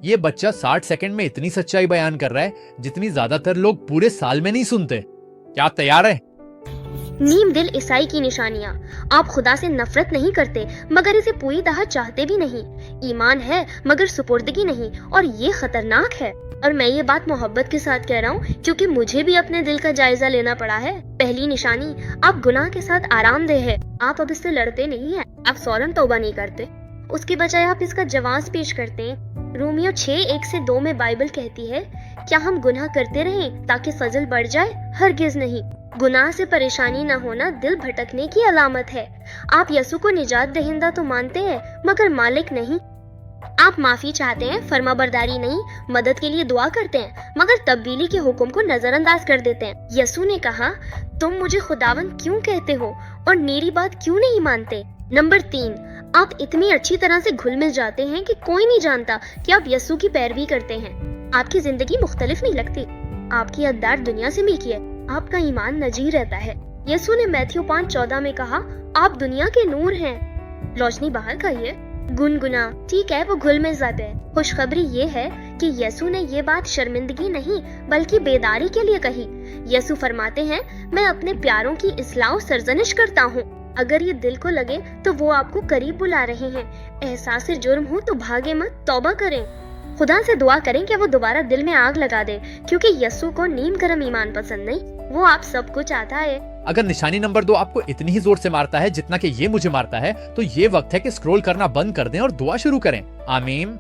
یہ بچہ 60 سیکنڈ میں اتنی سچائی بیان کر رہا ہے جتنی زیادہ تر لوگ پورے سال میں نہیں سنتے. کیا تیار ہے؟ نیم دل عیسائی کی نشانیاں. آپ خدا سے نفرت نہیں کرتے مگر اسے پوری طرح چاہتے بھی نہیں. ایمان ہے مگر سپردگی نہیں، اور یہ خطرناک ہے. اور میں یہ بات محبت کے ساتھ کہہ رہا ہوں کیونکہ مجھے بھی اپنے دل کا جائزہ لینا پڑا ہے. پہلی نشانی، آپ گناہ کے ساتھ آرام دہ ہے. آپ اب اس سے لڑتے نہیں ہیں، آپ فوراً توبہ نہیں کرتے، اس کے بجائے آپ اس کا جواز پیش کرتے ہیں. رومیو 6:1-2 میں بائبل کہتی ہے، کیا ہم گناہ کرتے رہیں تاکہ فضل بڑھ جائے؟ ہرگز نہیں. گناہ سے پریشانی نہ ہونا دل بھٹکنے کی علامت ہے. آپ یسوع کو نجات دہندہ تو مانتے ہیں مگر مالک نہیں. آپ معافی چاہتے ہیں، فرما برداری نہیں. مدد کے لیے دعا کرتے ہیں مگر تبدیلی کے حکم کو نظر انداز کر دیتے ہیں. یسوع نے کہا، تم مجھے خداوند کیوں کہتے ہو اور میری بات کیوں نہیں مانتے؟ نمبر 3، آپ اتنی اچھی طرح سے گھل مل جاتے ہیں کہ کوئی نہیں جانتا کہ آپ یسوع کی پیروی کرتے ہیں. آپ کی زندگی مختلف نہیں لگتی. آپ کی اقدار دنیا سے ملکی ہے. آپ کا ایمان نجی رہتا ہے. یسوع نے میتھیو 5:14 میں کہا، آپ دنیا کے نور ہیں. روشنی باہر کا ہی ہے. گنگنا ٹھیک ہے، وہ گھل مل جاتے ہیں. خوشخبری یہ ہے کہ یسوع نے یہ بات شرمندگی نہیں بلکہ بیداری کے لیے کہی. یسوع فرماتے ہیں، میں اپنے پیاروں کی اصلاح و سرزنش کرتا ہوں. اگر یہ دل کو لگے تو وہ آپ کو قریب بلا رہے ہیں. احساس جرم ہو تو بھاگے مت، توبہ کریں. خدا سے دعا کریں کہ وہ دوبارہ دل میں آگ لگا دے، کیونکہ یسوع کو نیم گرم ایمان پسند نہیں، وہ آپ سب کو چاہتا ہے. اگر نشانی نمبر 2 آپ کو اتنی ہی زور سے مارتا ہے جتنا کہ یہ مجھے مارتا ہے تو یہ وقت ہے کہ اسکرول کرنا بند کر دیں اور دعا شروع کریں. آمین.